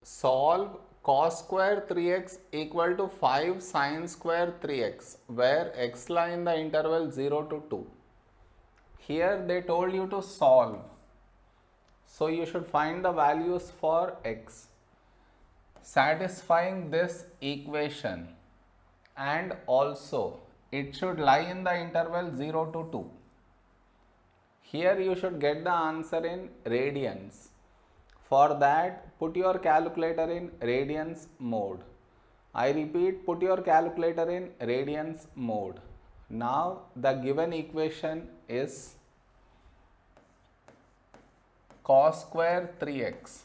Solve cos square 3x equal to 5 sin square 3x where x lie in the interval 0 to 2. Here they told you to solve. So you should find the values for x satisfying this equation, and also it should lie in the interval 0 to 2. Here you should get the answer in radians. For that, put your calculator in radians mode. I repeat, put your calculator in radians mode. Now the given equation is cos square 3x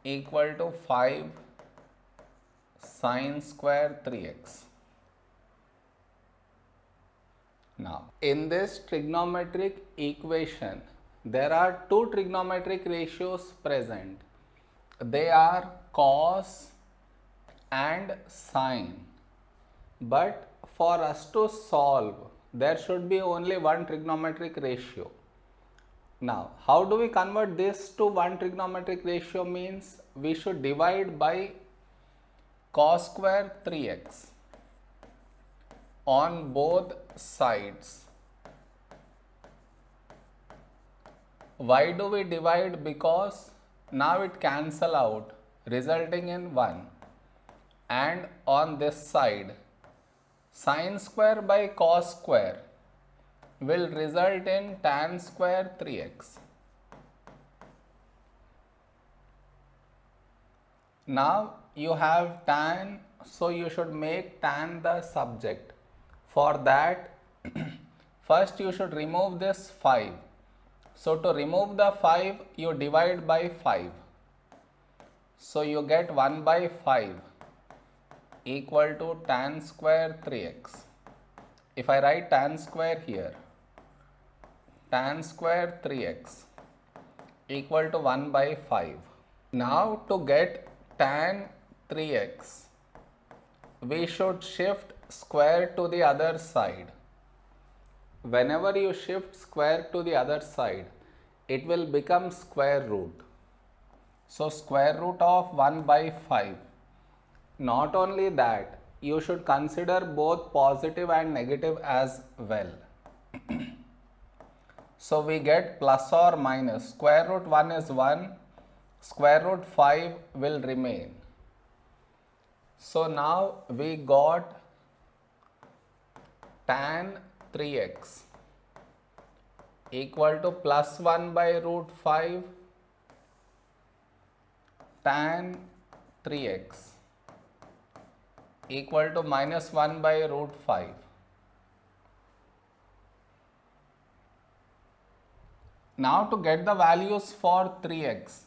equal to 5 sin square 3x. Now, in this trigonometric equation, there are two trigonometric ratios present. They are cos and sine. But for us to solve, there should be only one trigonometric ratio. Now, how do we convert this to one trigonometric ratio? Means we should divide by cos square 3x on both sides. Why do we divide? Because now it cancel out, resulting in 1. And on this side, sin square by cos square will result in tan square 3x. Now you have tan, so you should make tan the subject. For that, first you should remove this 5. So to remove the 5, you divide by 5. So you get 1 by 5 equal to tan square 3x. If I write tan square here, tan square 3x equal to 1 by 5. Now to get tan 3x, we should shift square to the other side. Whenever you shift square to the other side, it will become square root. So square root of 1 by 5. Not only that, you should consider both positive and negative as well. So we get plus or minus. Square root 1 is 1. Square root 5 will remain. So now we got tan 3x equal to plus 1 by root 5 tan 3x equal to minus 1 by root 5. Now to get the values for 3x,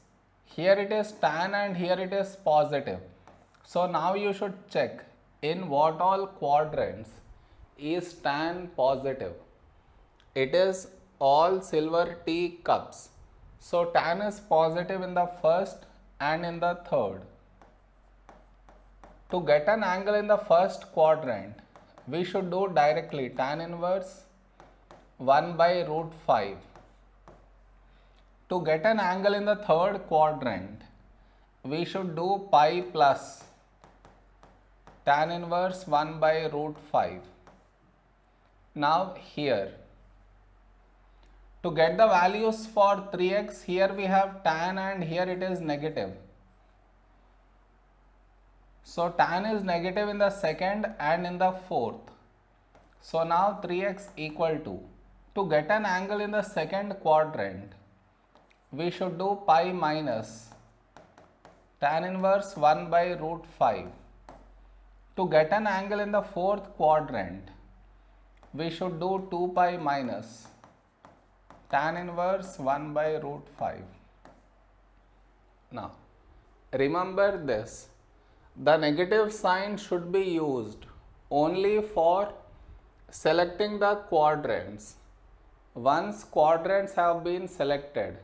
here it is tan and here it is positive. So now you should check in what all quadrants is tan positive. It is all silver tea cups. So tan is positive in the first and in the third. To get an angle in the first quadrant, we should do directly tan inverse 1 by root 5. To get an angle in the third quadrant, we should do pi plus tan inverse 1 by root 5. Now here, to get the values for 3x, here we have tan and here it is negative. So tan is negative in the second and in the fourth. So now 3x equal to get an angle in the second quadrant, we should do pi minus tan inverse 1 by root 5. To get an angle in the fourth quadrant, we should do 2 pi minus tan inverse 1 by root 5. Now, remember this, the negative sign should be used only for selecting the quadrants. Once quadrants have been selected,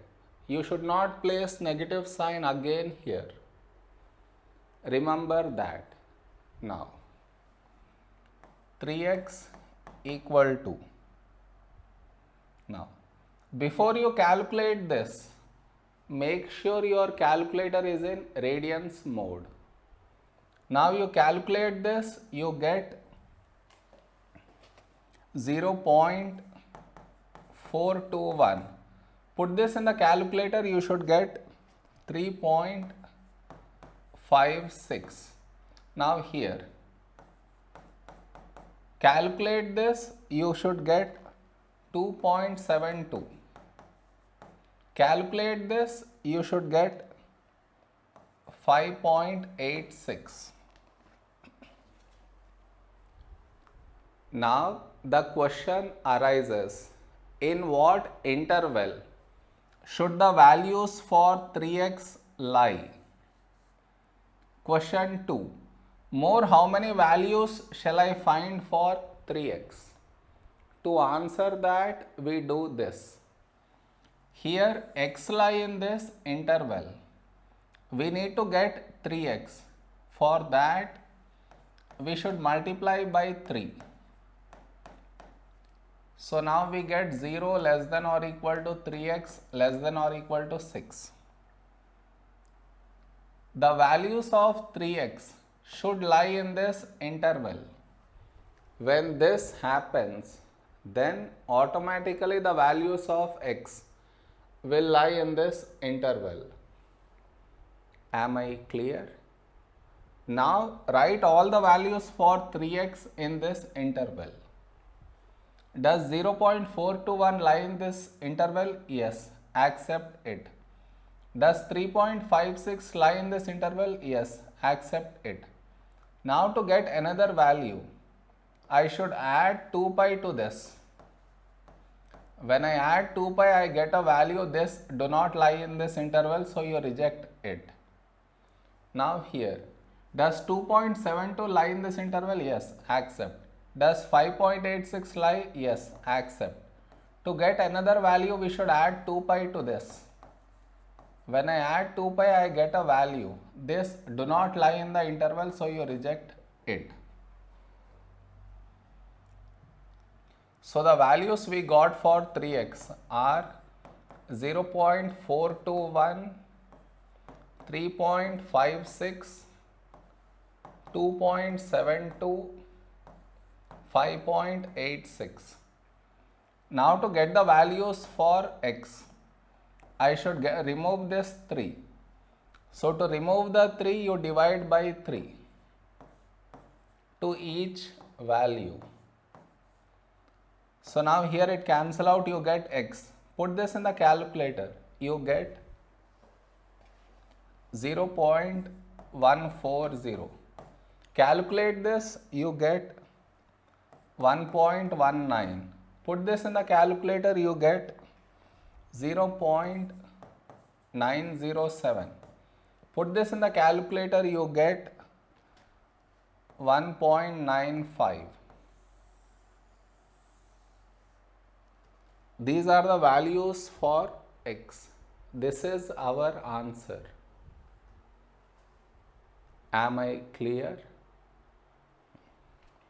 you should not place negative sign again here. Remember that. Now, 3x equal to. Now, before you calculate this, make sure your calculator is in radians mode. Now you calculate this, you get 0.421. Put this in the calculator, you should get 3.56. Now here, calculate this, you should get 2.72. Calculate this, you should get 5.86. Now the question arises, in what interval should the values for 3x lie? Question 2. More, how many values shall I find for 3x? To answer that, we do this. Here x lie in this interval. We need to get 3x. For that, we should multiply by 3. So now we get 0 less than or equal to 3x less than or equal to 6. The values of 3x should lie in this interval. When this happens, then automatically the values of x will lie in this interval. Am I clear? Now write all the values for 3x in this interval. Does 0.421 lie in this interval? Yes, accept it. Does 3.56 lie in this interval? Yes, accept it. Now to get another value, I should add 2 pi to this. When I add 2 pi, I get a value. This do not lie in this interval, so you reject it. Now here, does 2.72 lie in this interval? Yes, accept. Does 5.86 lie? Yes, accept. To get another value, we should add 2 pi to this. When I add 2 pi, I get a value. This do not lie in the interval, so you reject it. So the values we got for 3x are 0.421, 3.56, 2.72, 5.86. Now to get the values for x, I should remove this 3. So to remove the 3, you divide by 3 to each value. So now here it cancel out, you get x. Put this in the calculator, you get 0.140. Calculate this, you get 1.19. Put this in the calculator, you get 0.907. Put this in the calculator, you get 1.95. These are the values for x. This is our answer. Am I clear?